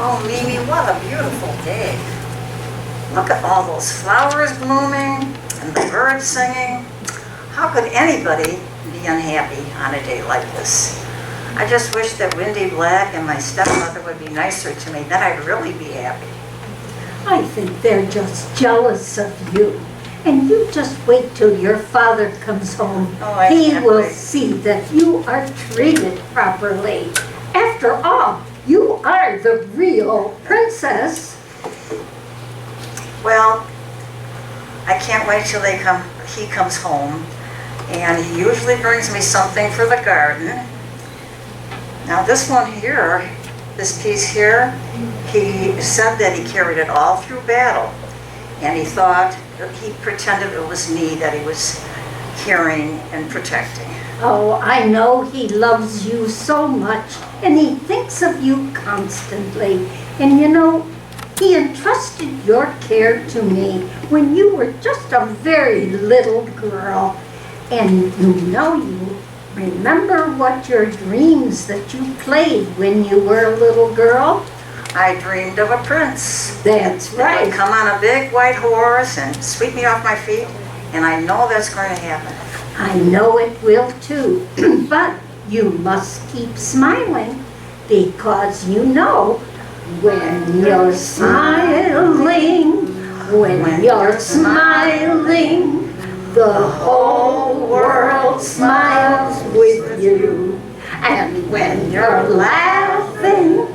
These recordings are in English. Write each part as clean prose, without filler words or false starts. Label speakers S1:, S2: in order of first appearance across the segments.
S1: Oh, Mimi, what a beautiful day. Look at all those flowers blooming and the birds singing. How could anybody be unhappy on a day like this? I just wish that Wendy Black and my stepmother would be nicer to me. Then I'd really be happy.
S2: I think they're just jealous of you. And you just wait till your father comes home.
S1: Oh, I
S2: He
S1: can't
S2: will
S1: wait.
S2: see that you are treated properly. After all, you are the real princess.
S1: Well, I can't wait till he comes home. And he usually brings me something for the garden. Now this one here, this piece here, he said that he carried it all through battle. And he pretended it was me that he was carrying and protecting.
S2: Oh, I know he loves you so much, and he thinks of you constantly. And you know, he entrusted your care to me when you were just a very little girl. And you remember what your dreams that you played when you were a little girl?
S1: I dreamed of a prince.
S2: That's
S1: He
S2: right.
S1: would come on a big white horse and sweep me off my feet. And I know that's going to happen.
S2: I know it will too, but you must keep smiling because you know when you're smiling, the whole world smiles with you. And when you're laughing,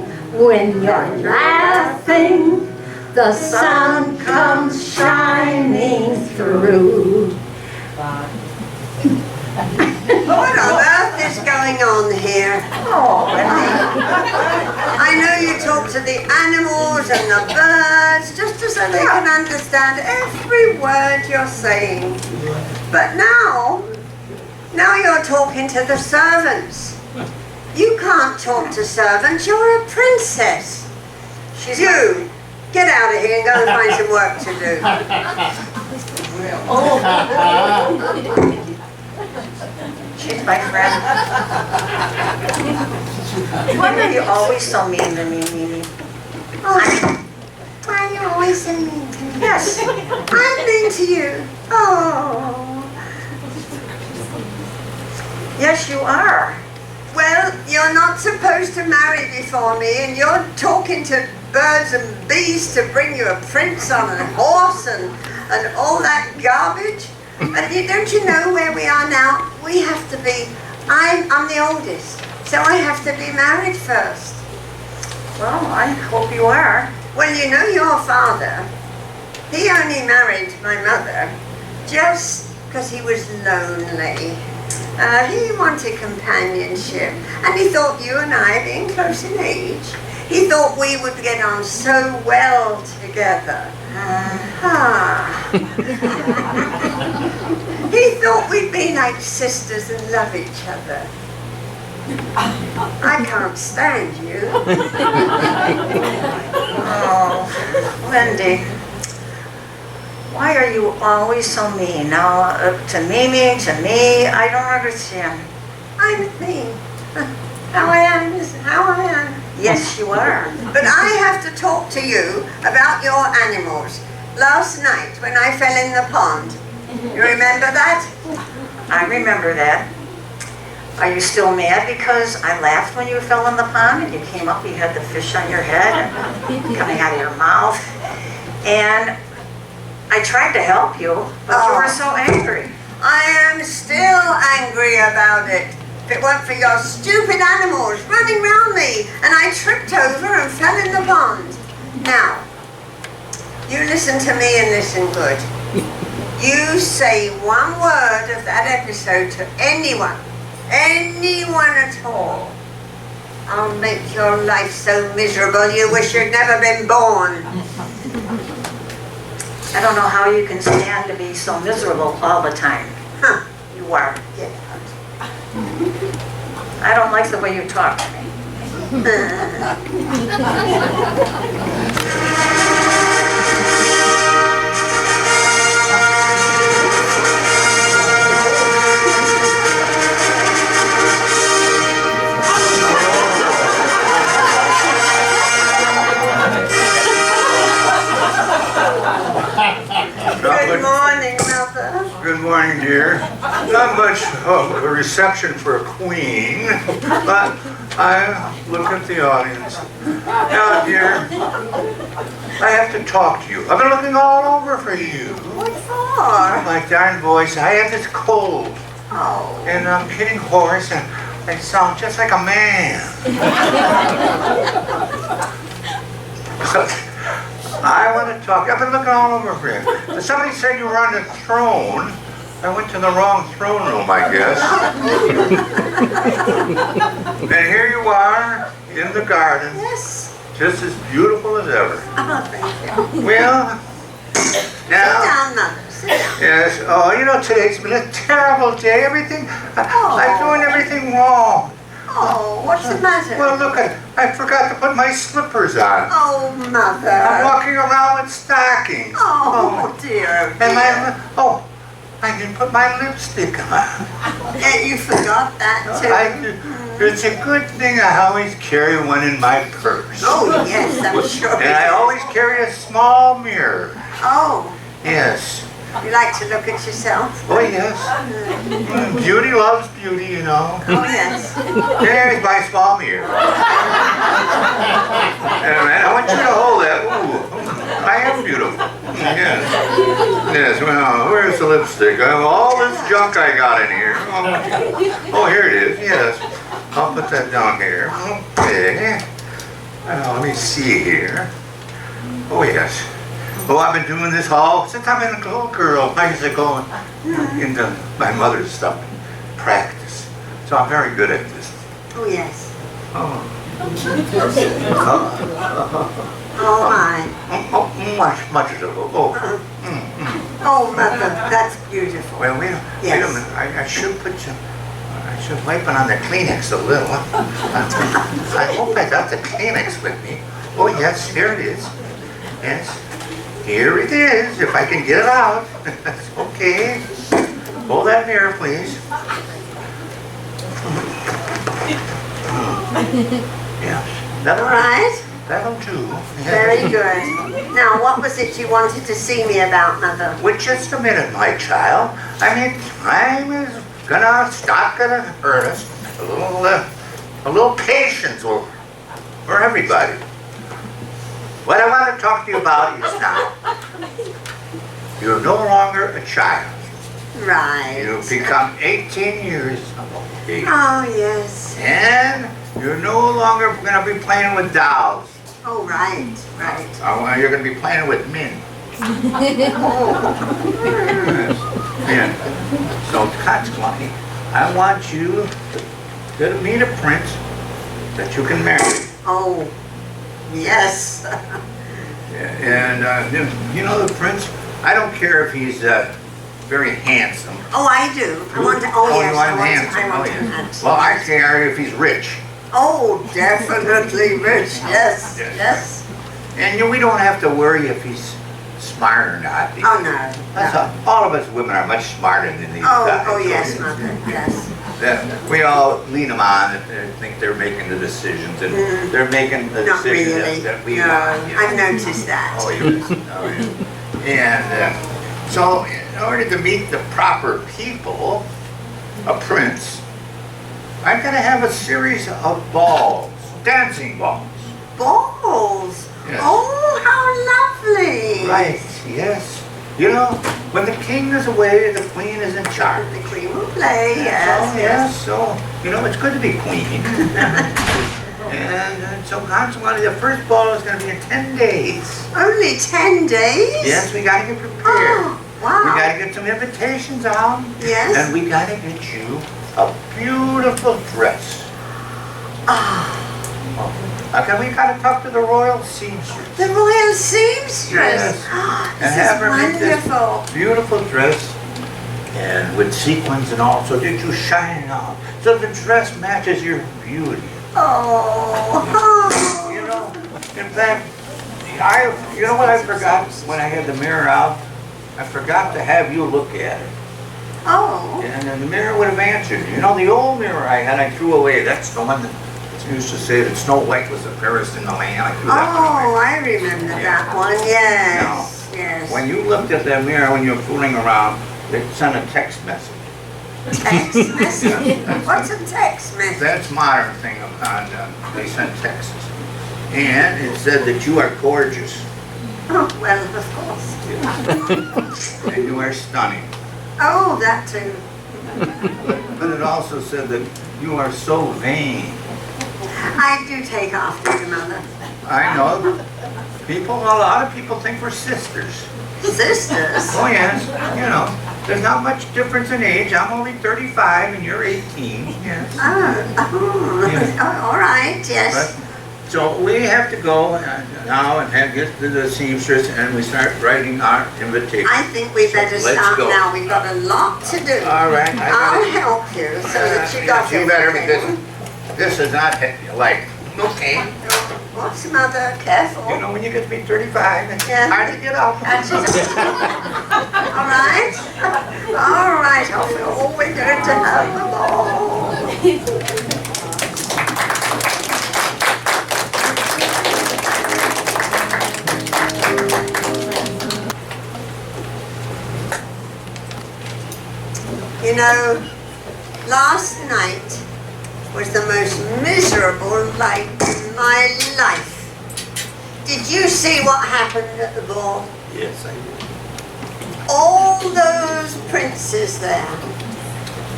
S2: the sun comes shining through.
S3: What on earth is going on here?
S1: Oh, Wendy.
S3: I know you talk to the animals and the birds just so they can understand every word you're saying. But now you're talking to the servants. You can't talk to servants, you're a princess. You, get out of here and go and find some work to do.
S1: She's my friend. Why are you always so mean to me, Mimi?
S3: Oh, why are you always so mean to me?
S1: Yes.
S3: I'm mean to you. Oh.
S1: Yes, you are.
S3: Well, you're not supposed to marry before me, and you're talking to birds and bees to bring you a prince on a horse and all that garbage. And don't you know where we are now? We have to be, I'm the oldest, so I have to be married first.
S1: Well, I hope you are.
S3: Well, you know your father, he only married my mother just because he was lonely. He wanted companionship, and he thought you and I, being close in age, he thought we would get on so well together. He thought we'd be like sisters and love each other. I can't stand you.
S1: Oh, Wendy. Why are you always so mean? Now, to Mimi, to me, I don't understand.
S3: I'm mean. How I am is how I am.
S1: Yes, you are.
S3: But I have to talk to you about your animals. Last night when I fell in the pond. You remember that?
S1: I remember that. Are you still mad because I laughed when you fell in the pond and you came up, you had the fish on your head and coming out of your mouth? And I tried to help you, but you were so angry.
S3: I am still angry about it. If it weren't for your stupid animals running round me and I tripped over and fell in the pond. Now, you listen to me and listen good. You say one word of that episode to anyone at all. I'll make your life so miserable you wish you'd never been born.
S1: I don't know how you can stand to be so miserable all the time.
S3: Huh.
S1: You are.
S3: Get out.
S1: I don't like the way you talk to me.
S4: morning, dear. Not much of a reception for a queen, but I look at the audience. Now, dear, I have to talk to you. I've been looking all over for you.
S3: What for?
S4: My darn voice, I have this cold,
S3: Oh.
S4: and I'm getting hoarse, and I sound just like a man. So, I want to talk. I've been looking all over for you. Somebody said you were on the throne. I went to the wrong throne room, I guess. And here you are in the garden,
S3: Yes.
S4: just as beautiful as ever.
S3: Oh, thank you.
S4: Well,
S3: Sit
S4: now,
S3: down, Mother. Sit down.
S4: yes. Oh, you know, today's been a terrible day. I'm doing everything wrong.
S3: Oh, what's the matter?
S4: Well, look, I forgot to put my slippers on.
S3: Oh,
S4: I'm
S3: Mother.
S4: walking around with stockings.
S3: Oh, dear.
S4: And I didn't put my lipstick on.
S3: Yeah, you forgot that too.
S4: It's a good thing I always carry one in my purse.
S3: Oh, yes, I'm sure.
S4: And I always carry a small mirror.
S3: Oh,
S4: Yes.
S3: you like to look at yourself?
S4: Oh, yes. Beauty loves beauty, you know.
S3: Oh, yes.
S4: There's my small mirror. And I want you to hold that. Ooh, I am beautiful. Yes. Yes, well, where's the lipstick? I have all this junk I got in here. Oh, here it is, yes. I'll put that down here. Okay. Now, let me see here. Oh, yes. Oh, I've been doing this all since I've been a little girl. I used to go into my mother's stuff and practice. So I'm very good at this.
S3: Oh, yes.
S4: Oh,
S3: Oh, my.
S4: much as a oh.
S3: Oh, Mother, that's beautiful.
S4: Well, wait a
S3: Yes.
S4: minute. I should put some. I should wipe it on the Kleenex a little. I hope I got the Kleenex with me. Oh yes, here it is. Yes, here it is. If I can get it out. Okay. Hold that mirror, please. Yes.
S3: All right.
S4: That'll do.
S3: Very good. Now, what was it you wanted to see me about, Mother?
S4: Wait just a minute, my child. I mean, time is gonna stop in earnest. A little patience for everybody. What I want to talk to you about is now. You're no longer a child.
S3: Right.
S4: You've become 18 years of age.
S3: Oh, yes.
S4: And you're no longer going to be playing with dolls.
S3: Oh, right, right.
S4: You're going to be playing with men. And so consequently, I want you to meet a prince that you can marry.
S3: Oh, yes.
S4: And you know the prince, I don't care if he's very handsome.
S3: Oh, I do. I want to, oh, yes,
S4: you want him
S3: I
S4: handsome.
S3: want
S4: Oh,
S3: him
S4: yes.
S3: handsome.
S4: Well, I care if he's rich.
S3: Oh, definitely rich, yes,
S4: Yes.
S3: yes.
S4: And we don't have to worry if he's smart or not.
S3: Oh, no.
S4: That's all of us women are much smarter than these guys.
S3: Oh, yes, Mother, yes.
S4: That we all lean them on and think they're making the decisions, and they're making the
S3: Not
S4: decisions
S3: really.
S4: that we
S3: No,
S4: want. You know.
S3: I've noticed that.
S4: Oh, yes. Oh, yeah. And so, in order to meet the proper people, a prince, I'm going to have a series of balls, dancing balls.
S3: Balls.
S4: Yes.
S3: Oh, how lovely.
S4: Right, yes. You know, when the king is away, the queen is in charge.
S3: The queen will play, yes,
S4: Oh, yes, so, you know, it's good to be queen. And so consequently, the first ball is going to be in 10 days.
S3: Only 10 days?
S4: Yes, we got to get prepared.
S3: Oh, wow.
S4: We got to get some invitations out.
S3: Yes.
S4: And we got to get you a beautiful dress. Okay, we got to talk to the royal seamstress.
S3: The royal seamstress.
S4: Yes.
S3: This
S4: And have her make
S3: is
S4: this
S3: wonderful.
S4: beautiful dress, and with sequins and all, so that you shine out. So the dress matches your beauty.
S3: Oh.
S4: You know, in fact, you know what I forgot when I had the mirror out? I forgot to have you look at it.
S3: Oh.
S4: And then the mirror would have answered. You know, the old mirror I had, I threw away. That's the one that used to say that Snow White was the fairest in the land. I threw that one
S3: Oh,
S4: away.
S3: I remember that one. Yes. Yes.
S4: When you looked at that mirror when you were fooling around, They sent a text message.
S3: Text message? What's a text message?
S4: That's modern thing they sent texts. And it said that you are gorgeous
S3: Oh, well, of course.
S4: and you are stunning.
S3: Oh, that too.
S4: But it also said that you are so vain.
S3: I do take after you, Mother.
S4: I know. A lot of people think we're sisters.
S3: Sisters?
S4: Oh yes, you know, there's not much difference in age. I'm only 35 and you're 18, yes.
S3: Oh, all right, yes.
S4: But, so we have to go now and get to the seamstress and we start writing our invitation.
S3: I think we better
S4: So let's
S3: start
S4: go.
S3: now. We've got a lot to do.
S4: All right.
S3: I'll help you so that you got
S4: You better,
S3: everything.
S4: because this is not like, okay.
S3: What's the Mother? Careful.
S4: You know, when you get to be 35, it's
S3: Yeah.
S4: hard to get up.
S3: All right. All right. Oh, we're going to have the ball. You know, last night was the most miserable night in my life. Did you see what happened at the ball?
S4: Yes, I do.
S3: All those princes there,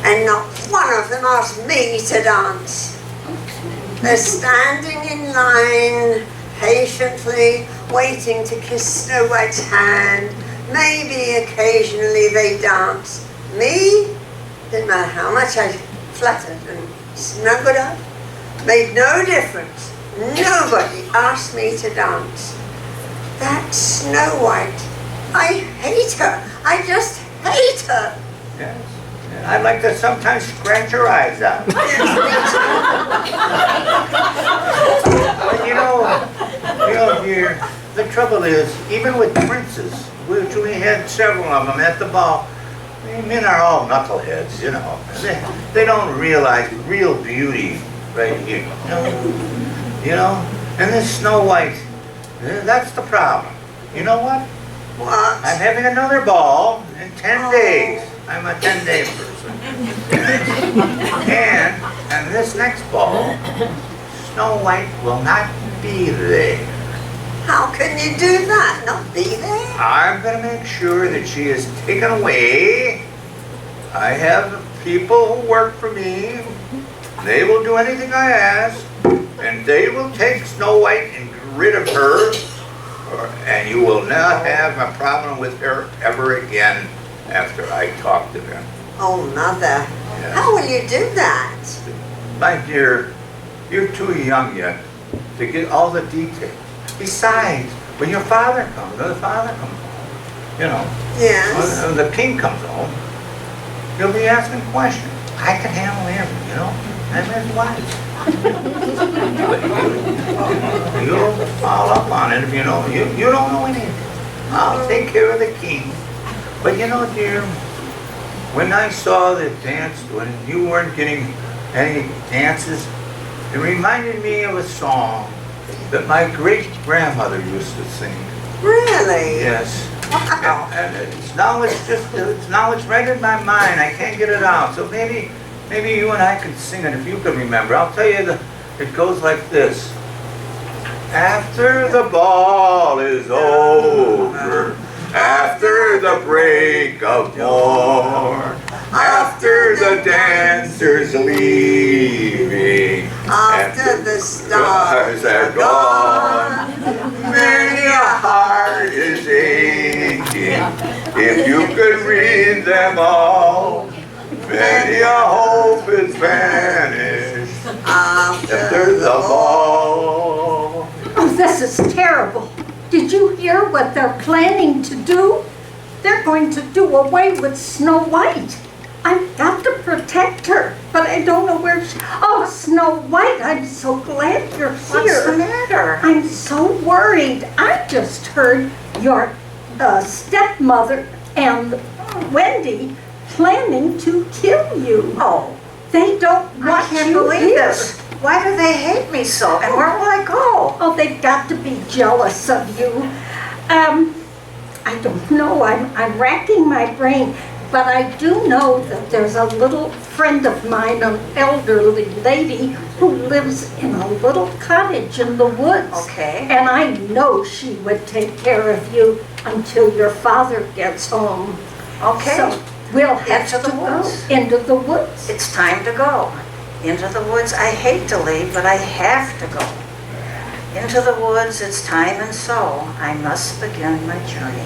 S3: and not one of them asked me to dance. They're standing in line, patiently waiting to kiss Snow White's hand. Maybe occasionally they dance. Me? Didn't matter how much I fluttered and snuggled up. Made no difference. Nobody asked me to dance. That Snow White, I hate her. I just hate her.
S4: Yes. And I'd like to sometimes scratch your eyes out. But you know, dear, the trouble is, even with princes, which we had several of them at the ball, men are all knuckleheads, you know. They don't realize real beauty right here. You know? And this Snow White, that's the problem. You know what?
S3: What?
S4: I'm having another ball in 10 days. I'm a 10-day person. and this next ball, Snow White will not be there.
S3: How can you do that? Not be there?
S4: I'm going to make sure that she is taken away. I have people who work for me. They will do anything I ask. And they will take Snow White and get rid of her. And you will not have a problem with her ever again after I talk to them.
S3: Oh, Mother.
S4: Yes.
S3: How will you do that?
S4: My dear, you're too young yet to get all the details. Besides, when your father comes, or the father comes home, you know,
S3: Yes.
S4: when the king comes home, he'll be asking questions. I can handle him, you know, and his wife. But you'll fall up on it if you know, you don't know anything. I'll take care of the king. But you know, dear, when I saw the dance, when you weren't getting any dances, it reminded me of a song that my great-grandmother used to sing.
S3: Really?
S4: Yes.
S3: Wow.
S4: And it's right in my mind. I can't get it out. So maybe you and I could sing it if you can remember. I'll tell you, it goes like this. After the ball is over, after the break of morn, after the dancers leaving,
S3: After the stars are gone,
S4: many a heart is aching. If you could read them all, many a hope is vanished after the ball.
S2: Oh, this is terrible. Did you hear what they're planning to do? They're going to do away with Snow White. I've got to protect her, but I don't know where she... Oh, Snow White, I'm so glad you're here.
S1: What's the matter?
S2: I'm so worried. I just heard your stepmother and Wendy planning to kill you.
S1: Oh,
S2: They don't
S1: I
S2: want
S1: can't
S2: you
S1: believe
S2: here.
S1: this. Why do they hate me so? And where will I go?
S2: Oh, they've got to be jealous of you. I don't know. I'm racking my brain. But I do know that there's a little friend of mine, an elderly lady, who lives in a little cottage in the woods.
S1: Okay.
S2: And I know she would take care of you until your father gets home.
S1: Okay.
S2: So we'll have
S1: Into
S2: to
S1: the
S2: go
S1: woods.
S2: into the woods.
S1: It's time to go. Into the woods. I hate to leave, but I have to go. Into the woods, it's time, and so I must begin my journey.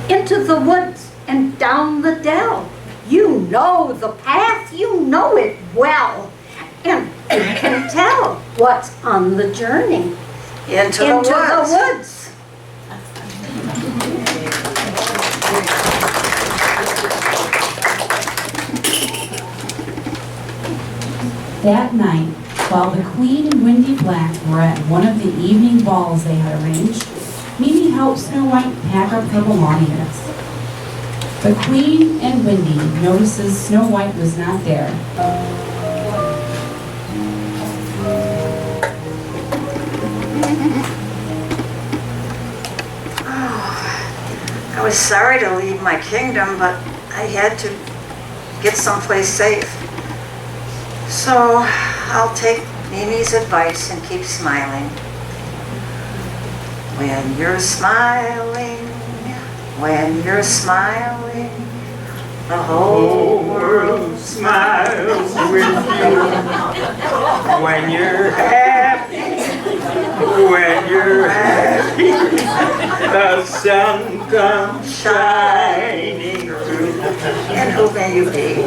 S2: Into the woods and down the dell. You know the path, you know it well. And you can tell what's on the journey.
S1: Into the woods.
S5: That night, while the Queen and Windy Black were at one of the evening balls they had arranged, Mimi helped Snow White pack up her belongings. The Queen and Windy notices Snow White was not there.
S1: I was sorry to leave my kingdom, but I had to get someplace safe. So I'll take Mimi's advice and keep smiling. When you're smiling, the whole world
S6: smiles with you. When you're happy, the sun comes shining through.
S1: And who may you be?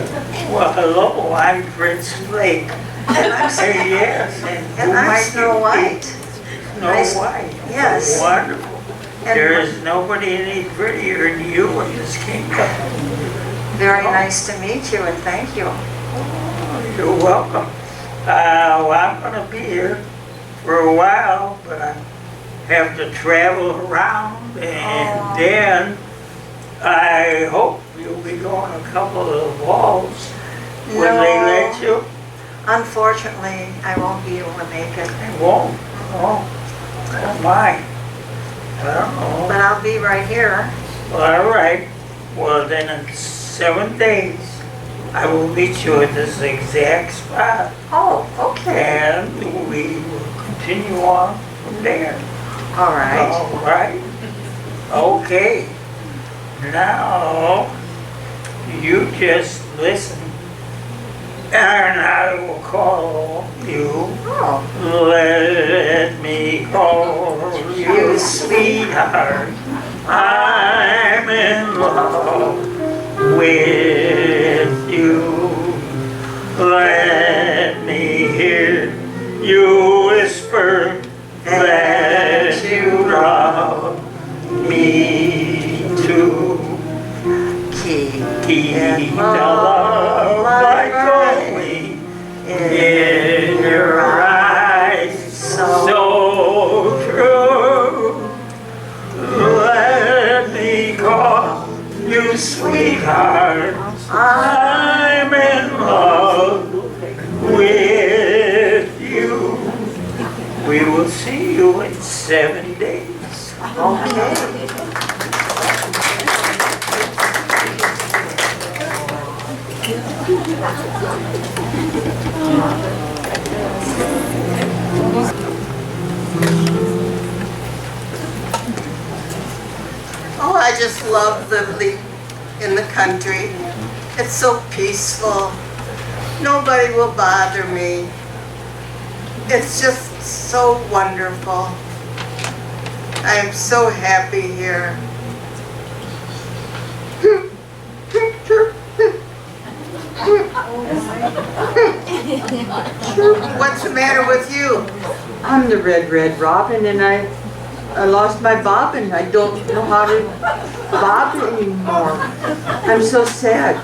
S6: Well, hello, I'm Prince Blake.
S1: And I'm
S6: Yes,
S1: And I'm Snow White.
S6: Snow
S1: Nice.
S6: White.
S1: Yes.
S6: Wonderful.
S1: And
S6: There is nobody any prettier than you in this kingdom.
S1: very nice to meet you, and thank you.
S6: You're welcome. Well, I'm going to be here for a while, but I have to travel around, and
S1: Oh.
S6: then I hope you'll be going a couple of balls. Will they let you?
S1: Unfortunately, I won't be able to make it,
S6: They won't. Oh my. I don't know.
S1: but I'll be right here.
S6: All right. Well, then in 7 days, I will meet you at this exact spot,
S1: Oh, okay.
S6: and we will continue on from there.
S1: All right.
S6: All right. Okay. Now, you just listen, and I will call you.
S1: Oh,
S6: Let me call you sweetheart. I'm in love with you. Let me hear you whisper that you love me too. Keep the love like only in your eyes, so true. Let me call you sweetheart. I'm in love with you. We will see you in 7 days.
S1: okay.
S3: Oh, I just love living in the country. It's so peaceful. Nobody will bother me. It's just so wonderful. I am so happy here. What's the matter with you?
S7: I'm the Red Robin, and I lost my bobbin. I don't know how to bob anymore. I'm so sad.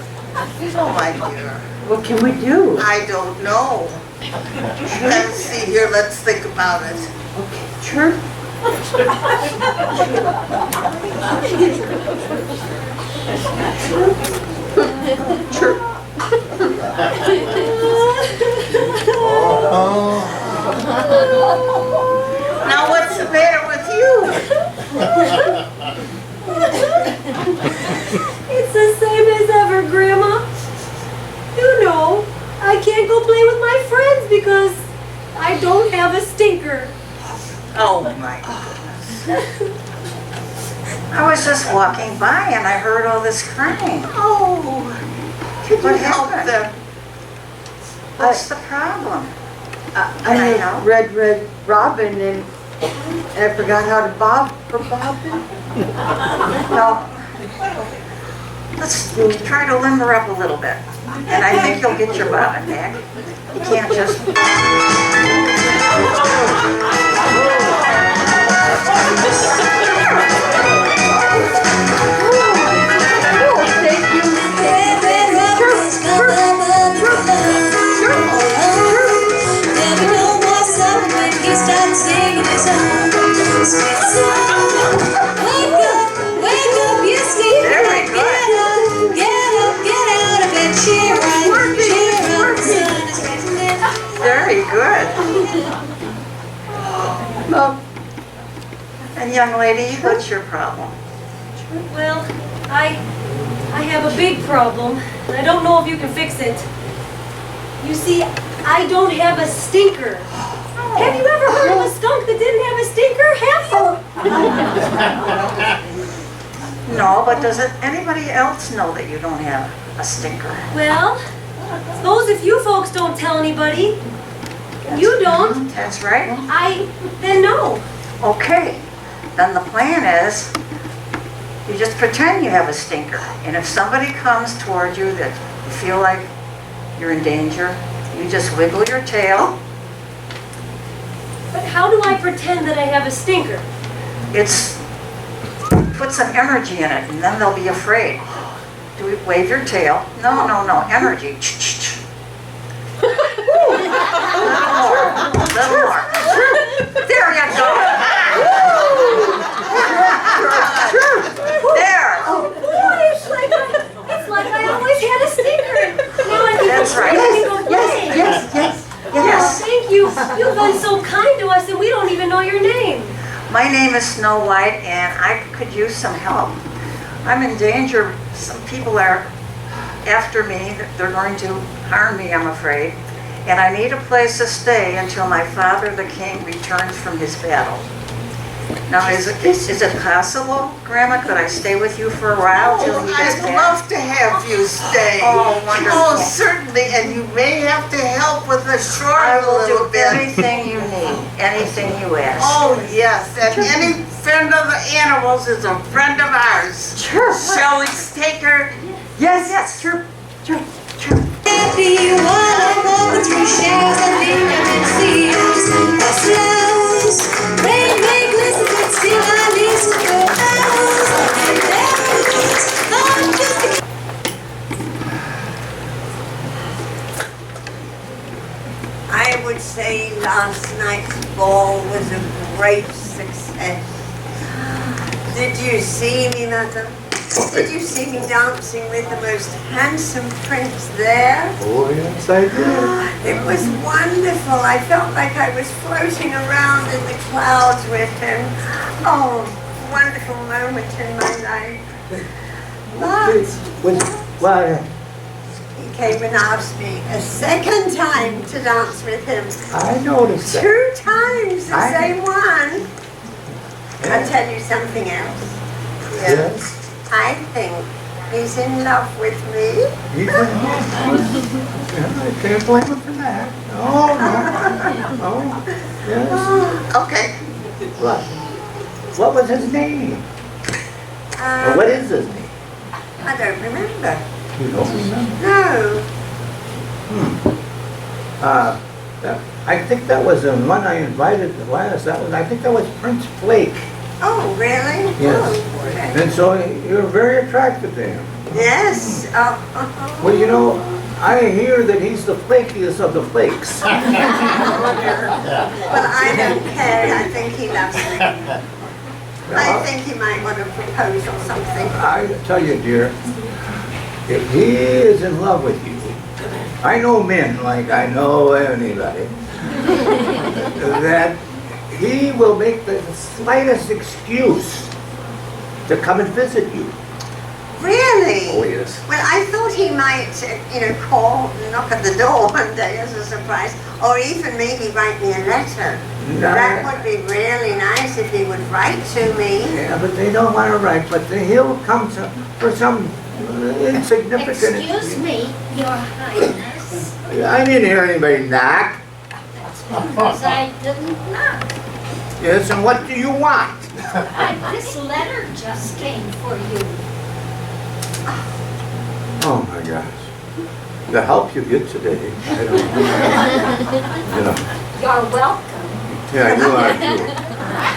S3: Oh, my dear.
S7: What can we do?
S3: I don't know. Let's see here. Let's think about it.
S7: Okay, chirp. Chirp.
S3: Now, what's the matter with you?
S8: It's the same as ever,
S1: I was just walking by and I heard all this crying.
S3: Oh, could you
S1: What
S3: help
S1: happened?
S3: them?
S1: What's the problem?
S7: I
S1: Can I
S7: have
S1: help?
S7: Red Robin and I forgot how to bob for bobbing.
S1: No. Let's try to limber up a little bit. And I think you'll get your bobbin back. You can't just... Very good. And young lady, what's your problem?
S8: Well, I have a big problem, and I don't know if you can fix it. You see, I don't have a stinker. Have you ever heard of a skunk that didn't have a stinker? Have you?
S1: No, but does anybody else know that you don't have a stinker?
S8: Well, suppose if you folks don't tell anybody, you don't,
S1: That's right.
S8: then no.
S1: Okay, then the plan is, you just pretend you have a stinker. And if somebody comes toward you that you feel like you're in danger, you just wiggle your tail.
S8: But how do I pretend that I have a stinker?
S1: Put some energy in it, and then they'll be afraid. Do we wave your tail? No, energy. A little more. There you go. There.
S8: Boy, it's like I always had a stinker. Now I think
S1: That's right.
S8: I can go play.
S1: Yes.
S8: Oh, thank you. You've been so kind to us, and we don't even know your name.
S1: My name is Snow White, and I could use some help. I'm in danger. Some people are after me. They're going to harm me, I'm afraid. And I need a place to stay until my father, the king, returns from his battle. Now, is it possible, Grandma? Could I stay with you for a while till he gets
S3: I'd
S1: back?
S3: love to have you stay.
S1: Oh, wonderful.
S3: Oh, certainly, and you may have to help with the
S1: I
S3: shore a
S1: will
S3: little
S1: do
S3: bit.
S1: anything you need, anything you ask.
S3: Oh, yes, and any friend of the animals is a friend of ours.
S1: Sure.
S3: Shall we take her?
S1: Yes, sure.
S9: Happy while I'm walking through shares and vitamin C's. The slows, they make listen, but still I listen for hours. And there I'm just
S3: I would say last night's ball was a great success. Did you see me, Mother? Did you see me dancing with the most handsome prince there?
S4: Oh, yes, I did.
S3: It was wonderful. I felt like I was floating around in the clouds with him. Oh, wonderful moment in my life. But he came and asked me a second time to dance with him.
S10: I noticed that.
S3: 2 times the same one. I'll tell you something else.
S10: Yes.
S3: I think he's in love with me.
S10: Yeah, I can't blame him for that. Oh, no. Oh, yes.
S3: Okay.
S10: What was his name? Or what is his name?
S3: I don't remember.
S10: You don't remember?
S3: No.
S10: I think that was the one I invited the last. I think that was Prince Flake.
S3: Oh, really?
S10: Yes.
S3: Oh, okay.
S10: And so you're very attracted to him.
S3: Yes. Oh.
S10: Well, you know, I hear that he's the flakiest of the flakes.
S3: Well, I don't care. I think he loves me. I think he might want to propose or something.
S10: I tell you, dear, if he is in love with you, I know men like I know anybody, that he will make the slightest excuse to come and visit you.
S3: Really?
S10: Oh, yes.
S3: Well, I thought he might, call, knock at the door one day as a surprise, or even maybe write me a letter. That would be really nice if he would write to me.
S10: Yeah, but they don't want to write, but he'll come for some insignificant...
S2: Excuse me, Your Highness.
S10: I didn't hear anybody knock.
S2: That's because I didn't knock.
S10: Yes, and what do you want?
S2: This letter just came for you.
S10: Oh my gosh. The help you get today. I don't know.
S2: You're welcome.
S10: Yeah, you are too.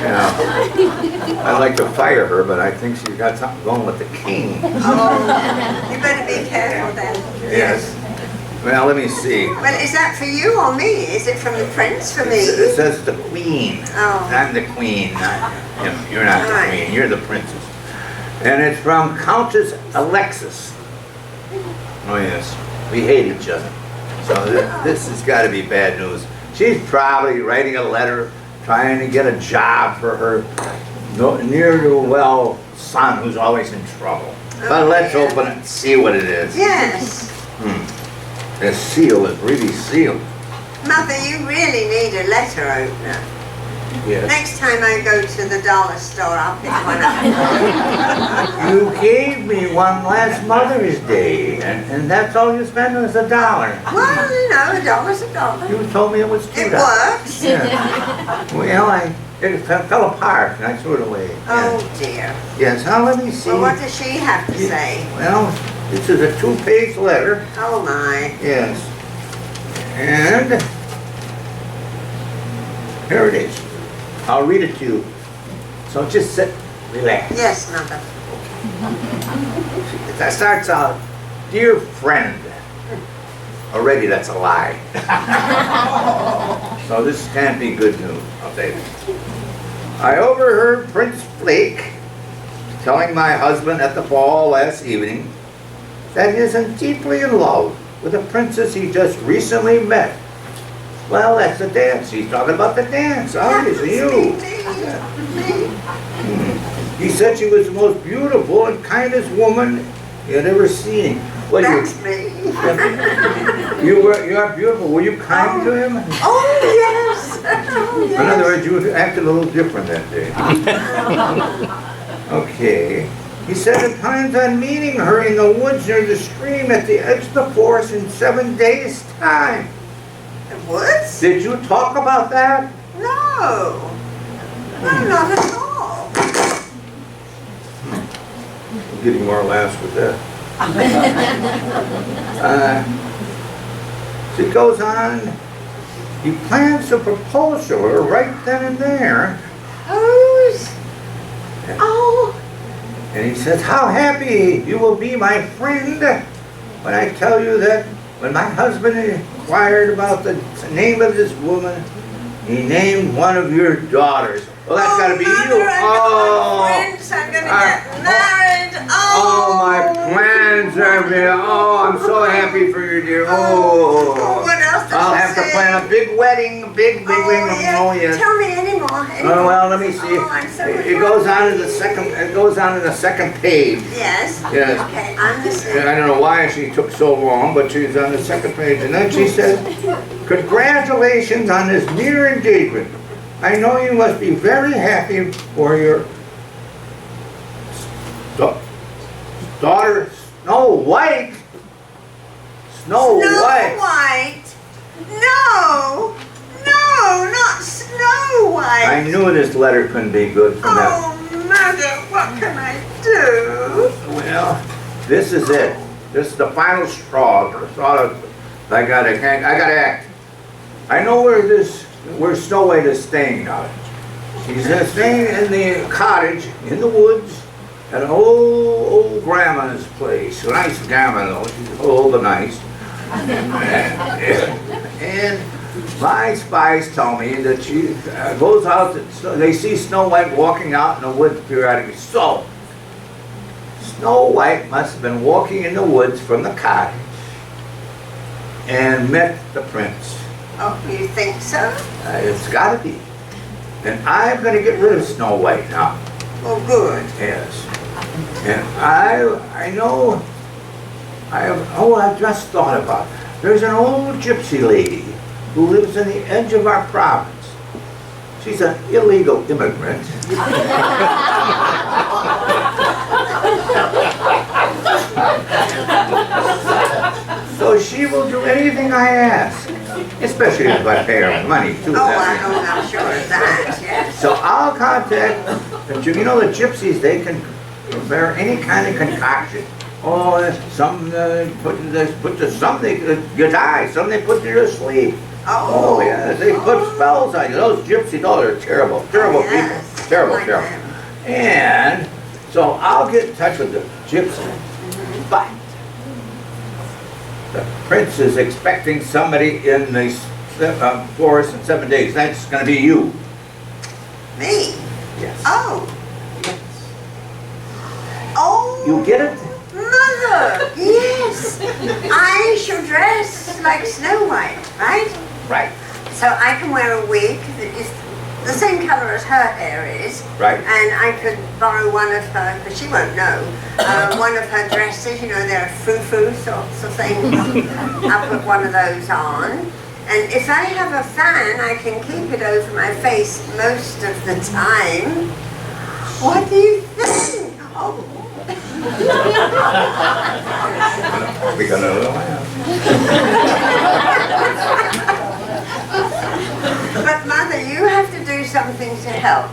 S10: Yeah. I'd like to fire her, but I think she's got something going with the king.
S3: Oh, you better be careful then.
S10: Yes. Well, let me see.
S3: Well, is that for you or me? Is it from the prince for me?
S10: It says the queen.
S3: Oh.
S10: I'm the queen. You're not the
S3: Right.
S10: queen. You're the princess. And it's from Countess Alexis. Oh yes. We hate each other. So this has got to be bad news. She's probably writing a letter, trying to get a job for her ne'er-do-well son who's always in trouble. But let's open it and see what it is.
S3: Yes.
S10: The seal is really sealed.
S3: Mother, you really need a letter opener.
S10: Yes.
S3: Next time I go to the dollar store, I'll pick one up.
S10: You gave me one last Mother's Day, and that's all you spent was $1.
S3: Well, $1's $1.
S10: You told me it was $2.
S3: It works.
S10: Yeah. Well, it fell apart, and I threw it away.
S3: Oh dear.
S10: Yes, now let me see.
S3: Well, what does she have to say?
S10: Well, this is a 2-page letter.
S3: Oh my.
S10: Yes. And here it is. I'll read it to you. So just sit, relax.
S3: Yes, Mother.
S10: That starts out, dear friend. Already that's a lie. So this can't be good news, I'll tell you. I overheard Prince Flake telling my husband at the ball last evening that he is deeply in love with a princess he just recently met. Well, that's the dance. He's talking about the dance. Obviously, you. He said she was the most beautiful and kindest woman he had ever seen. Well,
S3: That's me.
S10: you are beautiful. Were you kind to him?
S3: Oh yes. Oh, yes.
S10: In other words, you acted a little different that day. Okay. He said he plans on meeting her in the woods near the stream at the edge of the forest in 7 days' time.
S3: The woods?
S10: Did you talk about that?
S3: No. No, not at all.
S10: I'm getting more laughs with that. She goes on, he plans to propose to her right then and there.
S3: Oh.
S10: And he says, how happy you will be, my friend, when I tell you that when my husband inquired about the name of this woman, he named one of your daughters. Well, that's got to be
S3: Mother,
S10: you.
S3: I know my friends are going to get married.
S10: Oh, my plans are there. Oh, I'm so happy for you, dear. Oh,
S3: what else does
S10: I'll
S3: she
S10: have to
S3: say?
S10: plan a big wedding, big wedding.
S3: Yeah.
S10: Oh, yes.
S3: Tell me any more.
S10: Oh, well, let me see.
S3: Oh, I'm so
S10: It goes on in the second. It goes on in the second page.
S3: Yes.
S10: Yes.
S3: Okay, I'm listening.
S10: And I don't know why she took so long, but she's on the second page. And then she says, congratulations on this near engagement. I know you must be very happy for your daughter, Snow White. Snow White.
S3: White. No. No, not Snow White.
S10: I knew this letter couldn't be good from that.
S3: Oh, Mother, what can I do?
S10: Well, this is it. This is the final straw. I gotta act. I know where Snow White is staying now. She's staying in the cottage in the woods at an old grandma's place. A nice grandma though. She's old but nice. And my spies tell me that she goes out. They see Snow White walking out in the woods periodically. So Snow White must have been walking in the woods from the cottage and met the prince.
S3: Oh, you think so?
S10: It's got to be. And I'm going to get rid of Snow White now.
S3: Well, good.
S10: Yes. And I know, I've just thought about it. There's an old gypsy lady who lives in the edge of our province. She's an illegal immigrant. So she will do anything I ask, especially if I pay her money too.
S3: I'm sure of that, yes.
S10: So I'll contact, you know the gypsies, they can prepare any kind of concoction. Oh, some some they you die, some they put you to sleep. Oh yeah, they put spells on you. Those gypsies, oh, they're terrible
S3: Yes.
S10: people, terrible.
S3: Like them.
S10: And so I'll get in touch with the gypsy, but the prince is expecting somebody in the forest in 7 days. That's going to be you.
S3: Me?
S10: Yes.
S3: Oh. Oh.
S10: You get it?
S3: Mother, yes. I shall dress like Snow White, right?
S10: Right.
S3: So I can wear a wig that is the same color as her hair is.
S10: Right.
S3: And I could borrow one of her, but she won't know, one of her dresses, you know, they're frou-frou sorts of things. I'll put one of those on. And if I have a fan, I can keep it over my face most of the time. What do you think? Oh.
S10: We got a little laugh.
S3: But Mother, you have to do something to help.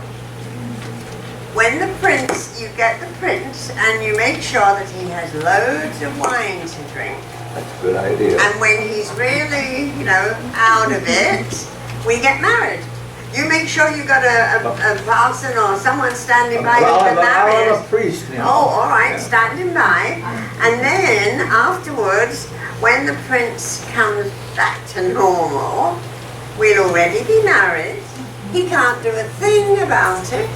S3: When the prince, you get the prince and you make sure that he has loads of wine to drink.
S10: That's a good idea.
S3: And when he's really, you know, out of it, we get married. You make sure you got a parson or someone standing by
S10: Well,
S3: you to marry
S10: I'm
S3: us.
S10: a priest now.
S3: Oh, all right,
S10: Yeah.
S3: standing by. And then afterwards, when the prince comes back to normal, we'll already be married. He can't do a thing about it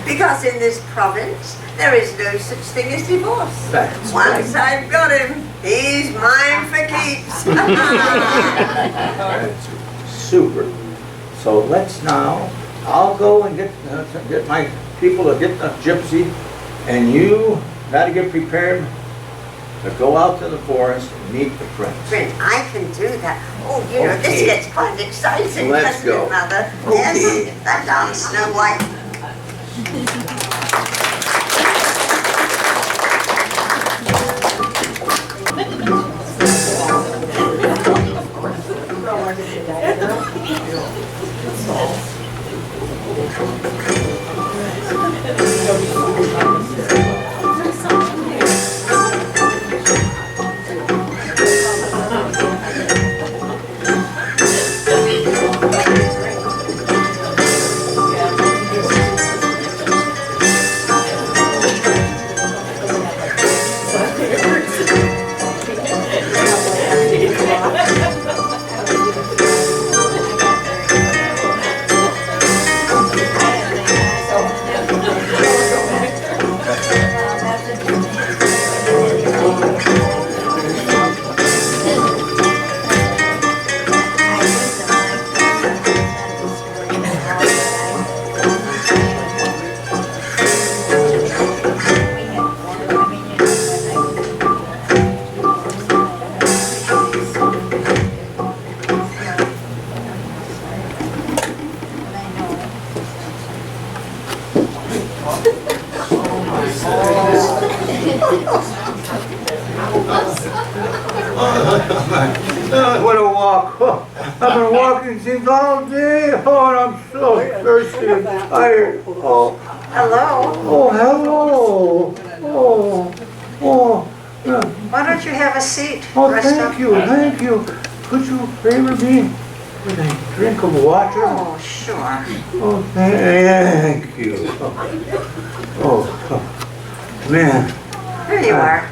S3: because in this province, there is no such thing as divorce.
S10: That's
S3: Once
S10: right.
S3: I've got him, he's mine for keeps.
S10: That's super. So let's now, I'll go and get my people to get the gypsy, and you got to get prepared to go out to the forest and meet the prince.
S3: Prince, I can do that. Oh, you know, this
S10: Okay.
S3: gets quite exciting,
S10: Let's
S3: doesn't
S10: go.
S3: it, Mother?
S10: Okay.
S3: Yes, that darn Snow White.
S10: What a walk. Oh, I've been walking since all day. Oh, and I'm so thirsty and tired. Oh,
S1: Hello.
S10: oh, hello. Oh, oh. Yeah.
S1: Why don't you have a seat?
S10: Oh,
S1: Rest up.
S10: thank you, thank you. Could you favor me with a drink of water?
S1: Oh, sure.
S10: Oh, thank you. Oh, oh, man.
S1: Here you are.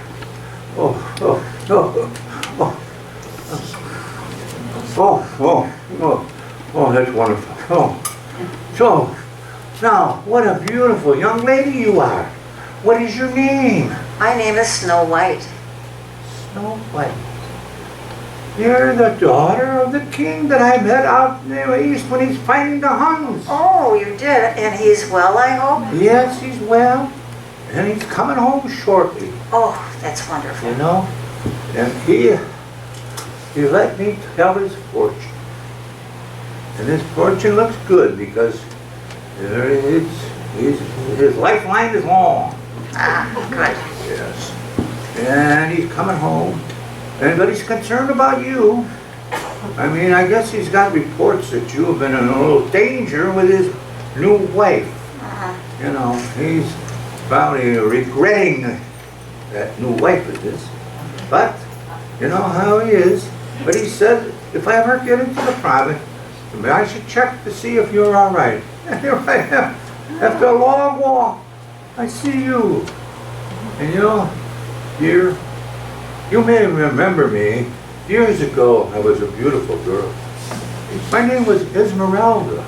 S10: Oh, oh, oh, oh. Oh, oh, oh, oh, that's wonderful. Oh, so, now, what a beautiful young lady you are. What is your name?
S1: My name is Snow White.
S10: Snow White. You're the daughter of the king that I met out in the east when he's fighting the Huns.
S1: Oh, you did, and he's well, I hope?
S10: Yes, he's well. And he's coming home shortly,
S1: Oh, that's wonderful.
S10: you know? And he let me tell his fortune. And his fortune looks good because his lifeline is long.
S1: Ah, good.
S10: Yes. And he's coming home. But he's concerned about you. I mean, I guess he's got reports that you have been in a little danger with his new wife. You know, he's probably regretting that new wife of his. But, you know how he is. But he said, if I ever get into the province, I should check to see if you're all right. And here I am. After a long walk, I see you. And you know, dear, you may remember me. Years ago, I was a beautiful girl. My name was Esmeralda.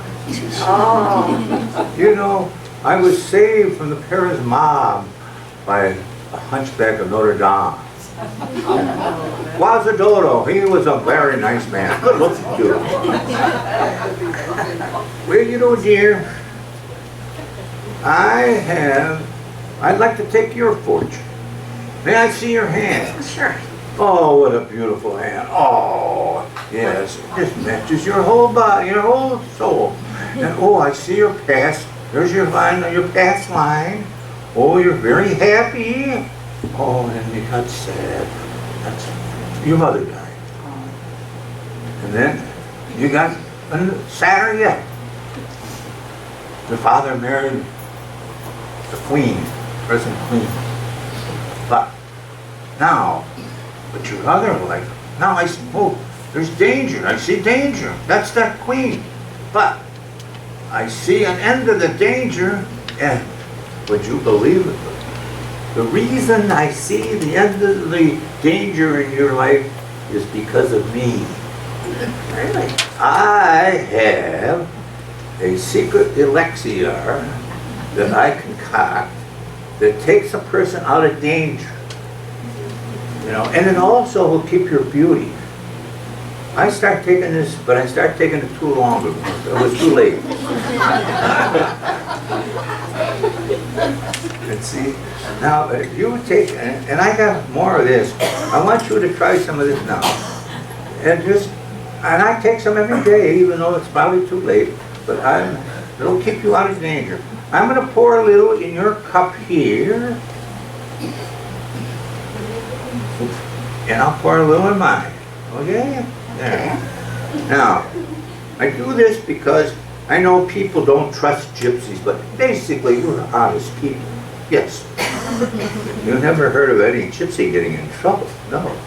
S1: Oh,
S10: You know, I was saved from the Paris mob by a hunchback of Notre Dame. Quasimodo, he was a very nice man. Good looking too. Well, you know, dear, I'd like to take your fortune. May I see your hand?
S1: sure.
S10: Oh, what a beautiful hand. Oh, yes. This matches your whole body, your whole soul. And oh, I see your past. There's your line, your past line. Oh, you're very happy. Oh, and you got sad. That's your mother died. And then you got sadder yet. Your father married the queen, present queen. But now, but your other life, now I see, oh, there's danger. I see danger. That's that queen. But I see an end to the danger, and would you believe it? The reason I see the end of the danger in your life is because of me.
S1: Really?
S10: I have a secret elixir that I concoct that takes a person out of danger. You know, and it also will keep your beauty. I start taking this, but I start taking it too long. It was too late. And see, now you take, and I got more of this. I want you to try some of this now. And I take some every day, even though it's probably too late. But it'll keep you out of danger. I'm going to pour a little in your cup here. And I'll pour a little in mine. Okay? There. Now, I do this because I know people don't trust gypsies, but basically you're honest people. Yes. You've never heard of any gypsy getting in trouble. No.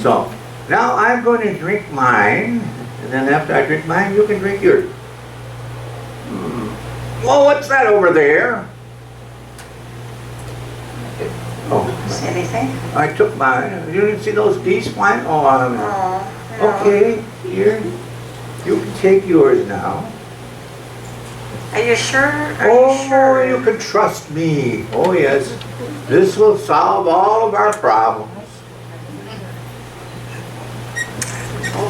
S10: So, now I'm going to drink mine, and then after I drink mine, you can drink yours. Well, what's that over there? Oh,
S1: See anything?
S10: I took mine. You didn't see those geese flying? Oh,
S1: Oh,
S10: okay, here. You can take yours now.
S1: Are you sure? Are
S10: Oh,
S1: you sure?
S10: you can trust me. Oh, yes. This will solve all of our problems.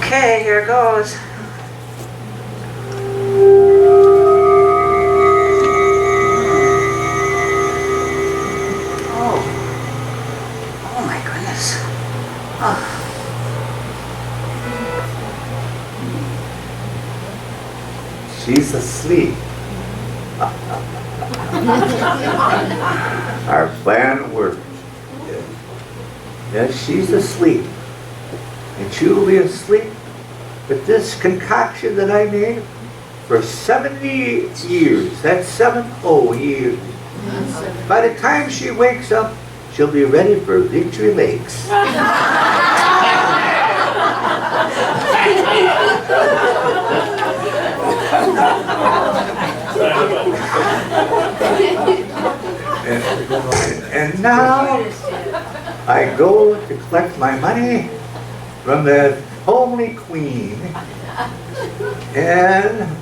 S1: Okay, here goes. Oh my goodness. Oh.
S10: She's asleep. Our plan worked. Yes, she's asleep. And she'll be asleep with this concoction that I made for 70 years. That's 70 years. By the time she wakes up, she'll be ready for Victory Lakes. And now I go to collect my money from the homely queen, and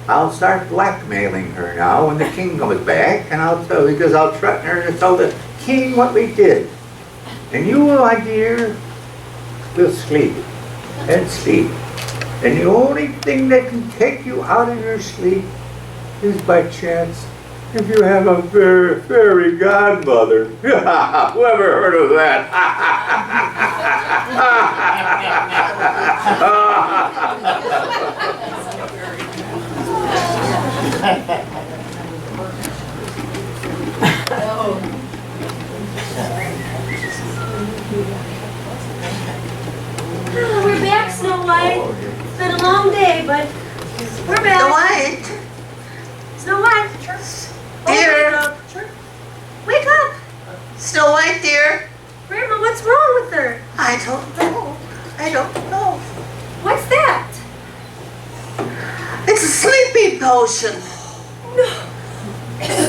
S10: I'll start blackmailing her now when the king comes back, and I'll tell, because I'll threaten her to tell the king what we did. And you, my dear, will sleep and sleep. And the only thing that can take you out of your sleep is by chance if you have a fairy godmother. Whoever heard of that?
S8: Oh, we're back, Snow White. It's been a long day, but we're back.
S3: Snow White,
S8: Snow White.
S3: dear,
S8: Wake up.
S3: Snow White, dear.
S8: Grandma, what's wrong with her?
S3: I don't know. I don't know.
S8: What's that?
S3: It's a sleeping potion.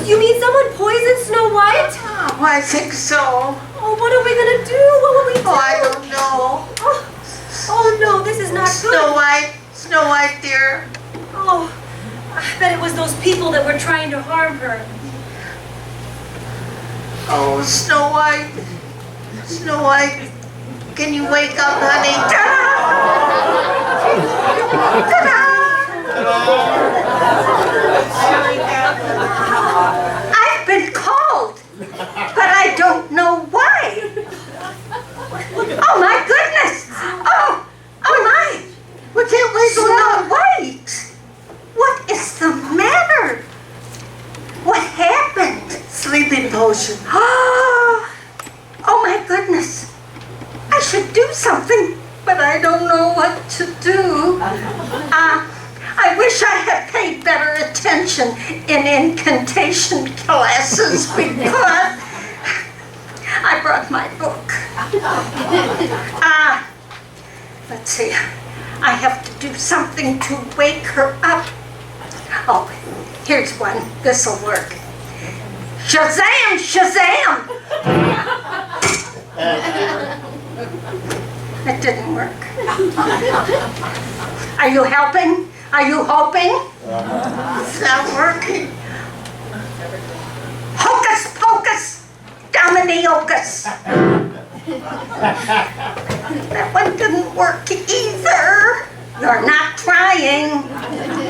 S8: You mean someone poisoned Snow White?
S3: Oh, I think so.
S8: Oh, what are we gonna do? What will we do?
S3: Oh, I don't know.
S8: Oh no, this is not
S3: Snow
S8: good.
S3: Snow White, dear.
S8: Oh, I bet it was those people that were trying to harm her.
S3: Oh, Snow White. Snow White, can you wake up, honey?
S2: I've been called, but I don't know why. Oh my goodness! Oh my!
S3: We can't wake her up.
S2: Snow White! What is the matter? What happened?
S3: Sleeping potion.
S2: Oh my goodness! I should do something, but I don't know what to do. I wish I had paid better attention in incantation classes because I brought my book. Let's see. I have to do something to wake her up. Oh, here's one. This'll work. Shazam! Shazam! It didn't work. Are you helping? Are you hoping?
S3: It's not working.
S2: Hocus pocus! Dominiokus! That one didn't work either. You're not trying.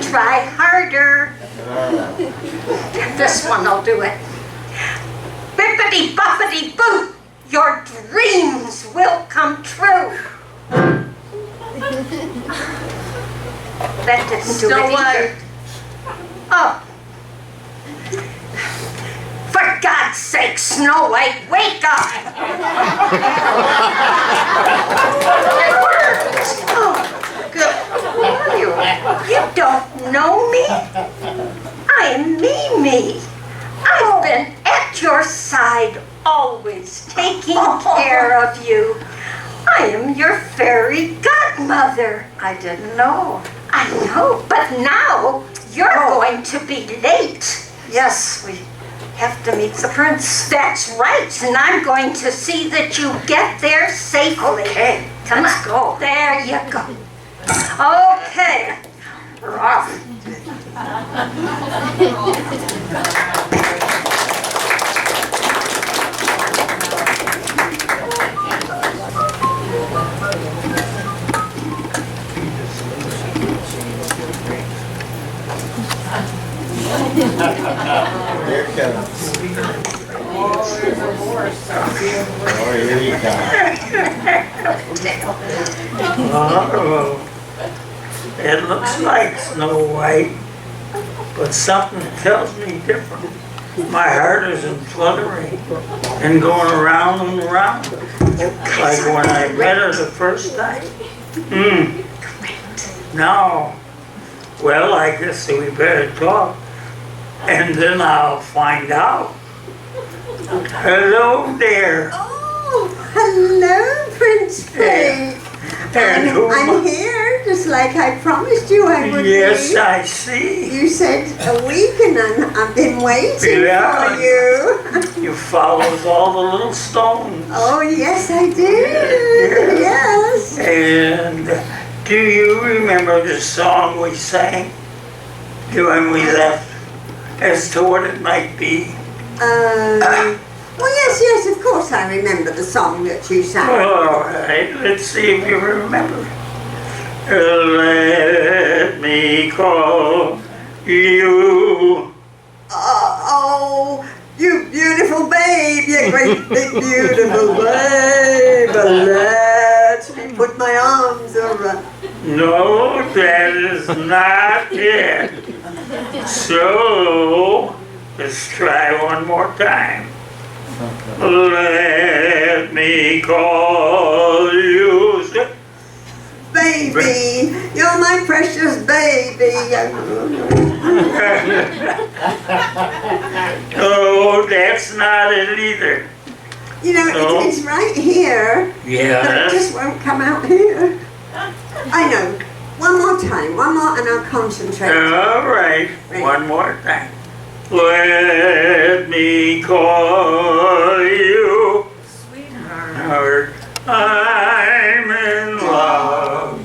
S2: Try harder. This one will do it. Bippity boppity boo! Your dreams will come true. That didn't do
S3: Snow
S2: it
S3: White.
S2: either. Oh. For God's sake, Snow White, wake up! It worked! Oh, good. Who are you? You don't know me? I am Mimi. I've been at your side always, taking care of you. I am your fairy godmother.
S1: I didn't know.
S2: I know, but now you're going to be late.
S1: Yes, we have to meet the prince.
S2: That's right, and I'm going to see that you get there safely.
S1: Okay,
S2: Come
S1: let's
S2: on.
S1: go.
S2: There you go. Okay. We're off.
S11: Here it comes. Oh, here he comes.
S6: Oh, it looks like Snow White, but something tells me different. My heart isn't fluttering and going around and around like when I met her the first time. No. Well, I guess we better talk, and then I'll find out. Hello there.
S3: Oh, hello, Prince Fay.
S6: And who
S3: I'm here, just like I promised you I would
S6: Yes,
S3: be.
S6: I see.
S3: You said a week, and I've been waiting
S6: Yeah.
S3: for you.
S6: You followed all the little stones.
S3: Oh, yes, I did. Yes.
S6: And do you remember the song we sang when we left as to what it might be?
S3: Well, yes, of course I remember the song that you sang.
S6: All right, let's see if you remember. Let me call you.
S3: Oh, great big beautiful babe. Let me put my arms around.
S6: No, that is not it. So, let's try one more time. Let me call you.
S3: Baby, you're my precious baby.
S6: Oh, that's not it either.
S3: You know,
S6: No.
S3: it's right here, but it
S6: Yes.
S3: just won't come out here. I know. One more time, one more, and I'll concentrate.
S6: All right, one more time. Let me call you. Sweetheart, I'm in love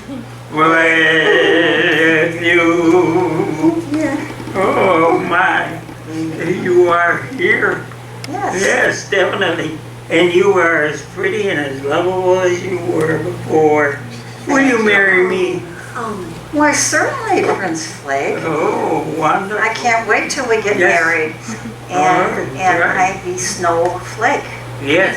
S6: with you.
S3: Yeah.
S6: Oh my, you are here.
S1: Yes.
S6: Yes, definitely. And you are as pretty and as lovable as you were before. Will you marry me?
S1: Why, certainly, Prince Flake.
S6: Oh, wonderful.
S1: I can't wait till we get
S6: Yes.
S1: married.
S6: Oh,
S1: And
S6: right.
S1: I be Snow Flake.
S6: Yes.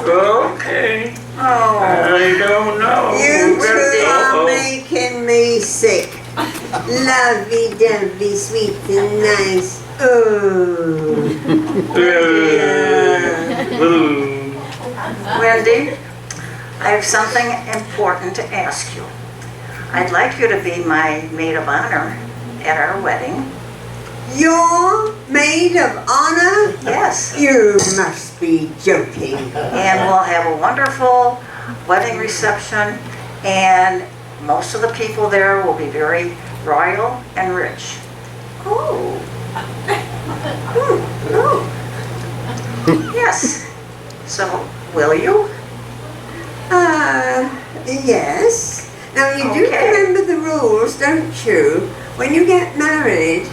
S6: Okay.
S1: Oh,
S6: I don't know.
S3: You two are
S6: Oh.
S3: making me sick. Lovey-dovey, sweet and nice. Oh.
S1: Wendy, I have something important to ask you. I'd like you to be my maid of honor at our wedding.
S3: You're maid of honor?
S1: Yes.
S3: You must be joking.
S1: And we'll have a wonderful wedding reception, and most of the people there will be very royal and rich.
S3: Oh. Oh.
S1: Yes. So, will you?
S3: Yes. Now you do
S1: Okay.
S3: remember the rules, don't you? When you get married,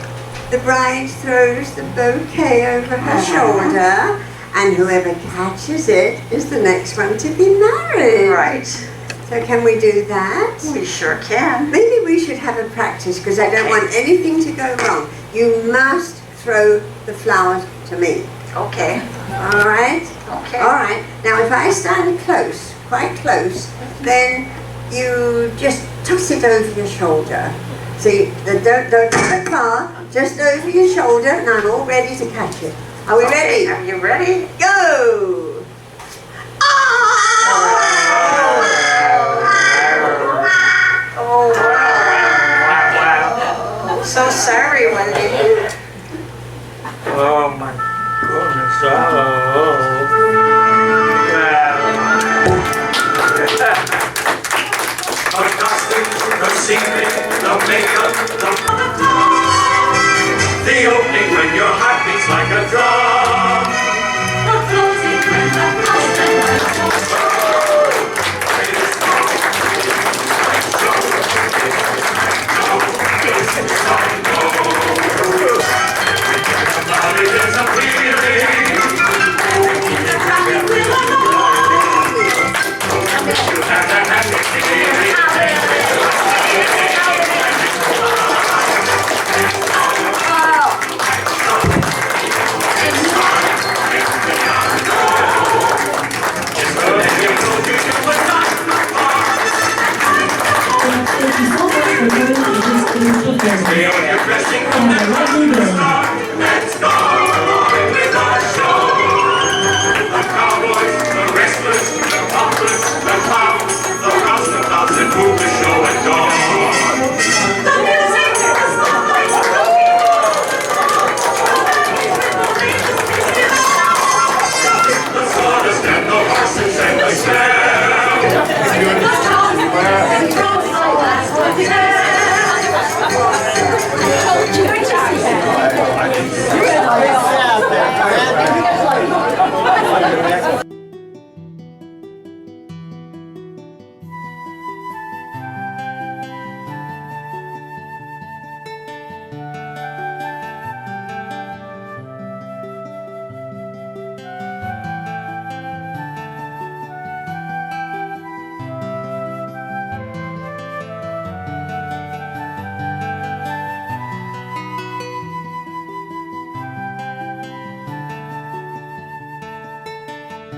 S3: the bride throws the bouquet over her shoulder, and whoever catches it is the next one to be married.
S1: Right.
S3: So can we do that?
S1: We sure can.
S3: Maybe we should have a practice because I don't want anything to go wrong. You must throw the flowers to me.
S1: Okay.
S3: All right?
S1: Okay.
S3: All right. Now, if I stand close, quite close, then you just toss it over your shoulder. See, don't go far, just over your shoulder, and I'm all ready to catch it. Are we
S1: Okay,
S3: ready?
S1: are you ready?
S3: Go!
S1: Oh, wow. So sorry, Wendy.
S6: Oh my goodness. Oh.
S12: The costumes, the scenery, the makeup, the opening when your heart beats like a drum. The closing when the curtain there's a feeling in the traffic with a you have that happy feeling.
S5: Thank you so much for coming to this year's performance.
S12: Stay on your dressing room
S5: Have a lovely day.
S12: and start.